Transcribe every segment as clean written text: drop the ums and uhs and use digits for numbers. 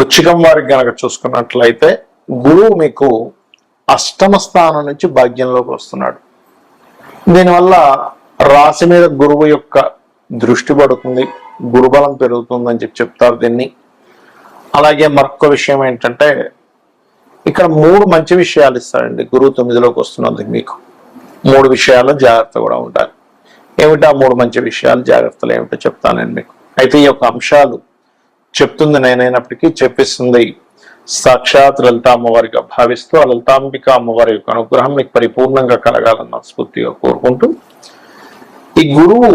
వృశ్చికం వారికి గనక చూసుకున్నట్లయితే గురువు మీకు అష్టమ స్థానం నుంచి భాగ్యంలోకి వస్తున్నాడు. దీనివల్ల రాశి మీద గురువు యొక్క దృష్టి పడుతుంది, గురుబలం పెరుగుతుందని చెప్తారు దీన్ని. అలాగే మరొక విషయం ఏంటంటే ఇక్కడ 3 మంచి విషయాలు ఇస్తాడండి గురువు 9లోకి వస్తున్నందుకు. మీకు 3 విషయాలు జాగ్రత్త కూడా ఉండాలి. ఏమిటా 3 మంచి విషయాలు, జాగ్రత్తలు ఏమిటో చెప్తాను నేను మీకు. అయితే ఈ యొక్క అంశాలు చెప్తుంది నేనైనప్పటికీ చెప్పిస్తుంది సాక్షాత్ లలిత అమ్మవారిగా భావిస్తూ ఆ లలితాంబిక అమ్మవారి యొక్క అనుగ్రహం మీకు పరిపూర్ణంగా కలగాలన్న స్ఫూర్తిగా కోరుకుంటూ, ఈ గురువు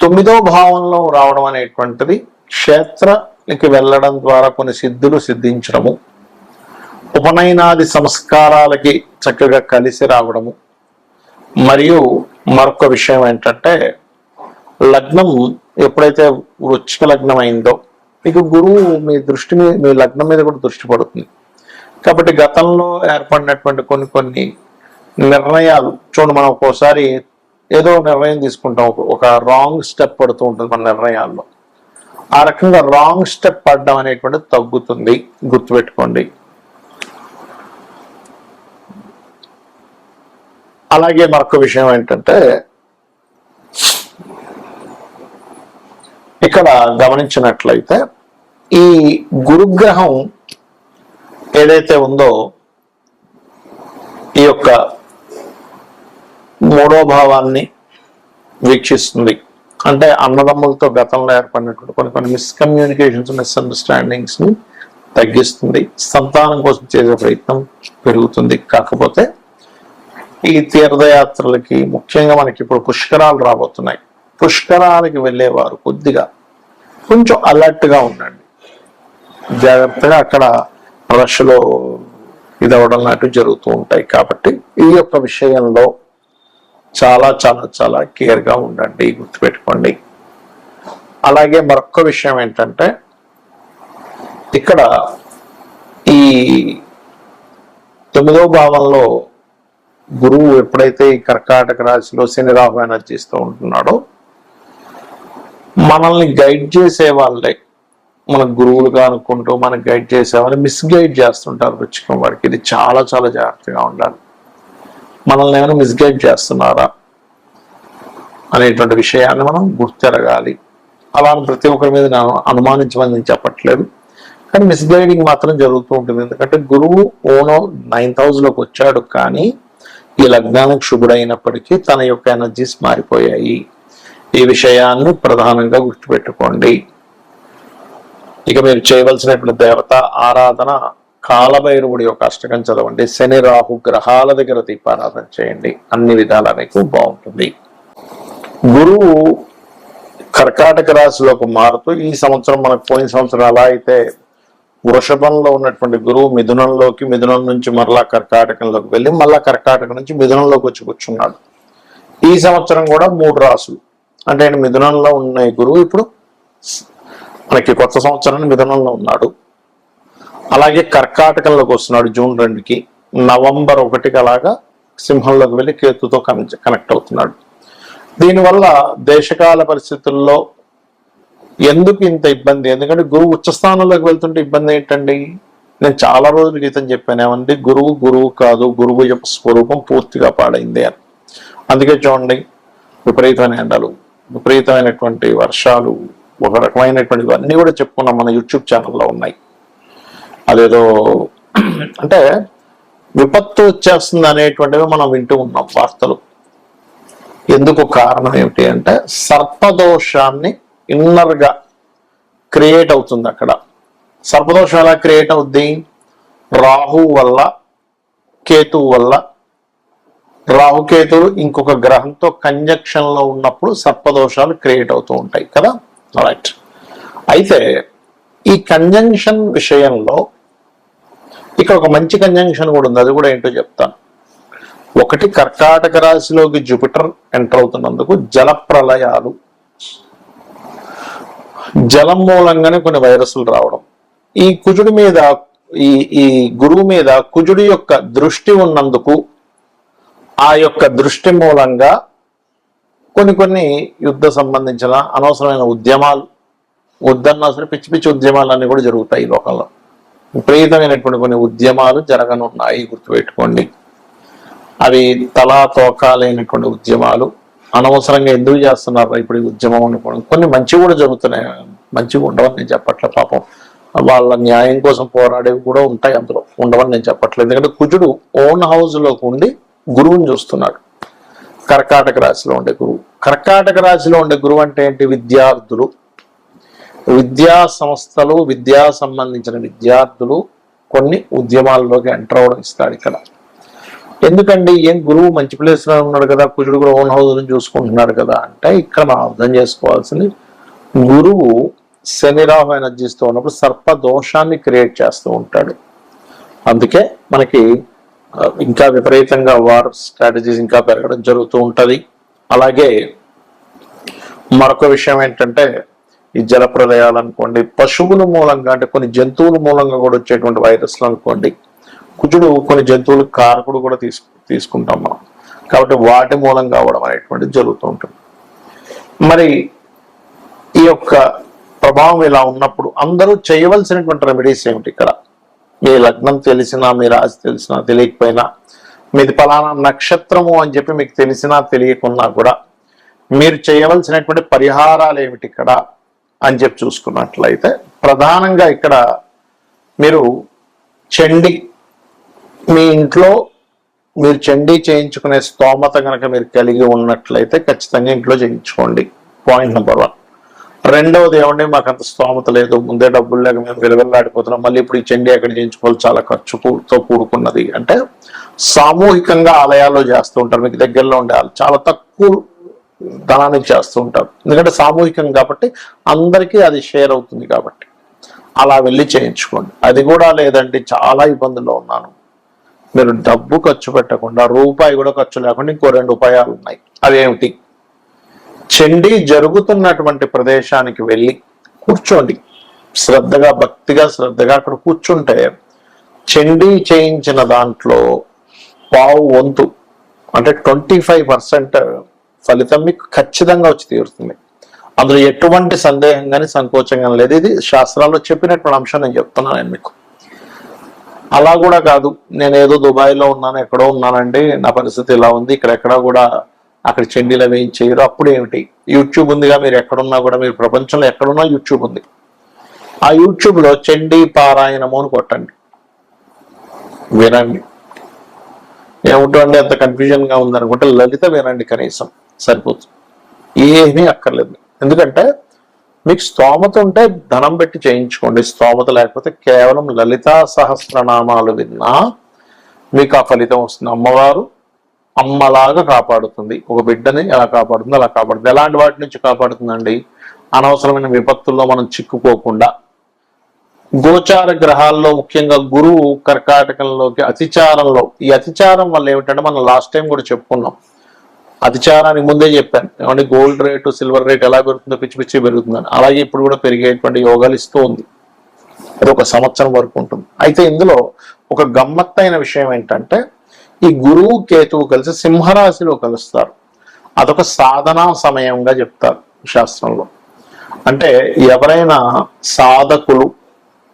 9వ భావంలో రావడం అనేటువంటిది క్షేత్రానికి వెళ్ళడం ద్వారా కొన్ని సిద్ధులు సిద్ధించడము, ఉపనయనాది సంస్కారాలకి చక్కగా కలిసి రావడము, మరియు మరొక విషయం ఏంటంటే లగ్నం ఎప్పుడైతే వృశ్చిక లగ్నం అయిందో మీకు గురువు మీ లగ్నం మీద కూడా దృష్టి పడుతుంది. కాబట్టి గతంలో ఏర్పడినటువంటి కొన్ని నిర్ణయాలు చూడండి, మనం ఒక్కోసారి ఏదో నిర్ణయం తీసుకుంటాం, ఒక రాంగ్ స్టెప్ పడుతూ ఉంటుంది మన నిర్ణయాల్లో. ఆ రకంగా రాంగ్ స్టెప్ పడడం అనేటువంటిది తగ్గుతుంది, గుర్తుపెట్టుకోండి. అలాగే మరొక విషయం ఏంటంటే ఇక్కడ గమనించినట్లయితే ఈ గురుగ్రహం ఏదైతే ఉందో ఈ యొక్క 3వ భావాన్ని వీక్షిస్తుంది. అంటే అన్నదమ్ములతో గతంలో ఏర్పడినటువంటి కొన్ని మిస్కమ్యూనికేషన్స్, మిస్అండర్స్టాండింగ్స్ ని తగ్గిస్తుంది. సంతానం కోసం చేసే ప్రయత్నం పెరుగుతుంది. కాకపోతే ఈ తీర్థయాత్రలకి ముఖ్యంగా మనకి ఇప్పుడు పుష్కరాలు రాబోతున్నాయి. పుష్కరాలకి వెళ్ళేవారు కొంచెం అలర్ట్ గా ఉండండి, జాగ్రత్తగా. అక్కడ రష్లో ఇదవడం లాంటివి జరుగుతూ ఉంటాయి. కాబట్టి ఈ యొక్క విషయంలో చాలా చాలా చాలా కేర్గా ఉండండి, గుర్తుపెట్టుకోండి. అలాగే మరొక విషయం ఏంటంటే ఇక్కడ ఈ 9వ భావంలో గురువు ఎప్పుడైతే ఈ కర్కాటక రాశిలో శని రాహు ఎనర్జీస్తూ ఉంటున్నాడో మనల్ని గైడ్ చేసే వాళ్ళే మన గురువులుగా అనుకుంటూ మనకు గైడ్ చేసే వాళ్ళు మిస్గైడ్ చేస్తుంటారు వృశ్చికం వారికి. ఇది చాలా చాలా జాగ్రత్తగా ఉండాలి. మనల్ని ఏమైనా మిస్గైడ్ చేస్తున్నారా అనేటువంటి విషయాన్ని మనం గుర్తెరగాలి. అలా ప్రతి ఒక్కరి మీద అనుమానించమని నేను చెప్పట్లేదు, కానీ మిస్గైడింగ్ మాత్రం జరుగుతూ ఉంటుంది. ఎందుకంటే గురువు ఓనో 9th హౌస్లోకి వచ్చాడు, కానీ ఈ లగ్నానికి శుభుడైనప్పటికీ తన యొక్క ఎనర్జీస్ మారిపోయాయి. ఈ విషయాన్ని ప్రధానంగా గుర్తుపెట్టుకోండి. ఇక మీరు చేయవలసినటువంటి దేవత ఆరాధన కాలభైరవుడి యొక్క అష్టకం చదవండి. శని రాహు గ్రహాల దగ్గర దీపారాధన చేయండి. అన్ని విధాలా మీకు బాగుంటుంది. గురువు కర్కాటక రాశిలోకి మారుతూ ఈ సంవత్సరం మనకు పోయిన సంవత్సరం అలా అయితే వృషభంలో ఉన్నటువంటి గురువు మిథునం నుంచి మరలా కర్కాటకంలోకి వెళ్ళి మళ్ళా కర్కాటకం నుంచి మిథునంలోకి వచ్చి కూర్చున్నాడు. ఈ సంవత్సరం కూడా 3 రాసులు అంటే మిథునంలో ఉన్న గురువు ఇప్పుడు మనకి కొత్త సంవత్సరాన్ని మిథునంలో ఉన్నాడు. అలాగే కర్కాటకంలోకి వస్తున్నాడు జూన్ 2కి, నవంబర్ 1కి అలాగా సింహంలోకి వెళ్ళి కేతుతో కనెక్ట్ అవుతున్నాడు. దీనివల్ల దేశకాల పరిస్థితుల్లో ఎందుకు ఇంత ఇబ్బంది? ఎందుకంటే గురువు ఉచ్చస్థానంలోకి వెళ్తుంటే ఇబ్బంది ఏంటండి? నేను చాలా రోజుల క్రితం చెప్పాను ఏమండి, గురువు కాదు, గురువు యొక్క స్వరూపం పూర్తిగా పాడైంది అని. అందుకే చూడండి, విపరీతమైన ఎండలు, విపరీతమైనటువంటి వర్షాలు, ఒక రకమైనటువంటివి అన్నీ కూడా చెప్పుకున్నాం, మన యూట్యూబ్ ఛానల్లో ఉన్నాయి. అదేదో అంటే విపత్తు వచ్చేస్తుంది అనేటువంటివి మనం వింటూ ఉన్నాం వార్తలు. ఎందుకు కారణం ఏమిటి అంటే సర్పదోషాన్ని ఇన్నర్గా క్రియేట్ అవుతుంది. అక్కడ సర్పదోషం ఎలా క్రియేట్ అవుద్ది? రాహు వల్ల, కేతువు వల్ల. రాహుకేతువులు ఇంకొక గ్రహంతో కంజక్షన్ లో ఉన్నప్పుడు సర్పదోషాలు క్రియేట్ అవుతూ ఉంటాయి కదా. రైట్. అయితే ఈ కంజంక్షన్ విషయంలో ఇక్కడ ఒక మంచి కంజంక్షన్ కూడా ఉంది, అది కూడా ఏంటో చెప్తాను. ఒకటి, కర్కాటక రాశిలోకి జూపిటర్ ఎంటర్ అవుతున్నందుకు జల ప్రళయాలు, జలం మూలంగానే కొన్ని వైరస్లు రావడం, ఈ కుజుడి మీద ఈ గురువు మీద కుజుడి యొక్క దృష్టి ఉన్నందుకు ఆ యొక్క దృష్టి మూలంగా కొన్ని యుద్ధ సంబంధించిన అనవసరమైన ఉద్యమాలు, వద్దన్నా సరే పిచ్చి పిచ్చి ఉద్యమాలన్నీ కూడా జరుగుతాయి ఈ లోకంలో. విపరీతమైనటువంటి కొన్ని ఉద్యమాలు జరగనున్నాయి, గుర్తుపెట్టుకోండి. అవి తలా తోకాలైనటువంటి ఉద్యమాలు. అనవసరంగా ఎందుకు చేస్తున్నారు ఇప్పుడు ఈ ఉద్యమం అనుకోవడం. కొన్ని మంచి కూడా జరుగుతున్నాయి, మంచిగా ఉండవని నేను చెప్పట్లే. పాపం వాళ్ళ న్యాయం కోసం పోరాడేవి కూడా ఉంటాయి, అందులో ఉండవని నేను చెప్పట్లేదు. ఎందుకంటే కుజుడు ఓన్ హౌస్ లోకి ఉండి గురువుని చూస్తున్నాడు. కర్కాటక రాశిలో ఉండే గురువు. కర్కాటక రాశిలో ఉండే గురువు అంటే ఏంటి? విద్యార్థులు, విద్యా సంస్థలు, విద్యా సంబంధించిన విద్యార్థులు కొన్ని ఉద్యమాల్లోకి ఎంటర్ అవడం ఇస్తాడు ఇక్కడ. ఎందుకండి ఏం గురువు మంచి ప్లేస్ లో ఉన్నాడు కదా, కుజుడు కూడా ఓన్ హౌస్ నుంచి చూసుకుంటున్నాడు కదా అంటే, ఇక్కడ మనం అర్థం చేసుకోవాల్సింది గురువు శని రాహు ఎనర్జీస్తో ఉన్నప్పుడు సర్ప దోషాన్ని క్రియేట్ చేస్తూ ఉంటాడు. అందుకే మనకి ఇంకా విపరీతంగా వార్ స్ట్రాటజీస్ ఇంకా పెరగడం జరుగుతూ ఉంటది. అలాగే మరొక విషయం ఏంటంటే ఈ జల ప్రళయాలు అనుకోండి, పశువుల మూలంగా అంటే కొన్ని జంతువుల మూలంగా కూడా వచ్చేటువంటి వైరస్లు అనుకోండి. కుజుడు కొన్ని జంతువులు కారకుడు కూడా తీసుకుంటాం మనం, కాబట్టి వాటి మూలంగా అవడం అనేటువంటిది జరుగుతూ ఉంటుంది. మరి ఈ యొక్క ప్రభావం ఇలా ఉన్నప్పుడు అందరూ చేయవలసినటువంటి రెమెడీస్ ఏమిటి? ఇక్కడ మీ లగ్నం తెలిసినా, మీ రాశి తెలిసినా తెలియకపోయినా, మీది ఫలానా నక్షత్రము అని చెప్పి మీకు తెలిసినా తెలియకున్నా కూడా మీరు చేయవలసినటువంటి పరిహారాలు ఏమిటి ఇక్కడ అని చెప్పి చూసుకున్నట్లయితే, ప్రధానంగా ఇక్కడ మీరు చండీ, మీ ఇంట్లో మీరు చండీ చేయించుకునే స్తోమత కనుక మీరు కలిగి ఉన్నట్లయితే ఖచ్చితంగా ఇంట్లో చేయించుకోండి. Point number 1. రెండవది ఏమండి, మాకు అంత స్తోమత లేదు, ముందే డబ్బులు లేక మేము విలువెల్లాడిపోతున్నాం, మళ్ళీ ఇప్పుడు ఈ చండీ ఎక్కడ చేయించుకోవాలి, చాలా ఖర్చుతో కూడుకున్నది అంటే సామూహికంగా ఆలయాల్లో చేస్తూ ఉంటారు. మీకు దగ్గరలో ఉండే వాళ్ళు చాలా తక్కువ ధనానికి చేస్తూ ఉంటారు, ఎందుకంటే సామూహికం కాబట్టి అందరికీ అది షేర్ అవుతుంది కాబట్టి అలా వెళ్ళి చేయించుకోండి. అది కూడా లేదండి చాలా ఇబ్బందుల్లో ఉన్నాను, మీరు డబ్బు ఖర్చు పెట్టకుండా రూపాయి కూడా ఖర్చు లేకుండా ఇంకో 2 ఉపాయాలు ఉన్నాయి. అవేమిటి? చండీ జరుగుతున్నటువంటి ప్రదేశానికి వెళ్ళి కూర్చోండి, శ్రద్ధగా భక్తిగా శ్రద్ధగా అక్కడ కూర్చుంటే చండీ చేయించిన దాంట్లో పావు వంతు అంటే 25% ఫలితం మీకు ఖచ్చితంగా వచ్చి తీరుతుంది. అందులో ఎటువంటి సందేహం కానీ సంకోచంగా లేదు. ఇది శాస్త్రాల్లో చెప్పినటువంటి అంశం నేను చెప్తున్నాను మీకు. అలా కూడా కాదు, నేను ఏదో దుబాయ్లో ఉన్నాను, ఎక్కడో ఉన్నానండి, నా పరిస్థితి ఇలా ఉంది, ఇక్కడెక్కడా కూడా అక్కడ చండీలు అవి ఏం చేయరు. అప్పుడు ఏమిటి? యూట్యూబ్ ఉందిగా, మీరు ఎక్కడున్నా కూడా, మీరు ప్రపంచంలో ఎక్కడున్నా యూట్యూబ్ ఉంది. ఆ యూట్యూబ్లో చండీ పారాయణము అని కొట్టండి, వినండి. ఏమిటండి అంత కన్ఫ్యూజన్గా ఉందనుకుంటే లలిత వినండి, కనీసం సరిపోతుంది, ఏమీ అక్కర్లేదు. ఎందుకంటే మీకు స్తోమత ఉంటే ధనం పెట్టి చేయించుకోండి, స్తోమత లేకపోతే కేవలం లలితా సహస్రనామాలు విన్నా మీకు ఆ ఫలితం వస్తుంది. అమ్మవారు అమ్మలాగా కాపాడుతుంది, ఒక బిడ్డని ఎలా కాపాడుతుంది అలా కాపాడుతుంది. ఎలాంటి వాటి నుంచి కాపాడుతుందండి? అనవసరమైన విపత్తుల్లో మనం చిక్కుకోకుండా. గోచార గ్రహాల్లో ముఖ్యంగా గురువు కర్కాటకంలోకి అతిచారంలో, ఈ అతిచారం వల్ల ఏమిటంటే మనం లాస్ట్ టైం కూడా చెప్పుకున్నాం, అతిచారానికి ముందే చెప్పాను ఏమంటే గోల్డ్ రేటు సిల్వర్ రేట్ ఎలా పెరుగుతుందో పిచ్చి పిచ్చి పెరుగుతుందని. అలాగే ఇప్పుడు కూడా పెరిగేటువంటి యోగాలు ఇస్తూ ఉంది, అది 1 సంవత్సరం వరకు ఉంటుంది. అయితే ఇందులో ఒక గమ్మత్తైన విషయం ఏంటంటే ఈ గురువు కేతువు కలిసి సింహరాశిలో కలుస్తారు. అదొక సాధనా సమయంగా చెప్తారు శాస్త్రంలో. అంటే ఎవరైనా సాధకులు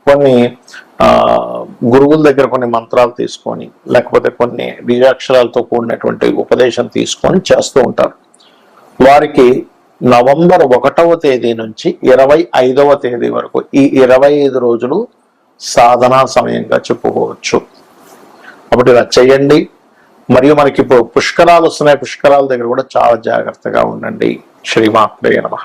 కొన్ని గురువుల దగ్గర కొన్ని మంత్రాలు తీసుకొని, లేకపోతే కొన్ని బీజాక్షరాలతో కూడినటువంటి ఉపదేశం తీసుకొని చేస్తూ ఉంటారు. వారికి నవంబర్ 1వ తేదీ నుంచి 25వ తేదీ వరకు ఈ 25 రోజులు సాధనా సమయంగా చెప్పుకోవచ్చు. కాబట్టి ఇలా చేయండి. మరియు మనకి ఇప్పుడు పుష్కరాలు వస్తున్నాయి, పుష్కరాల దగ్గర కూడా చాలా జాగ్రత్తగా ఉండండి. శ్రీమాత్రే నమః.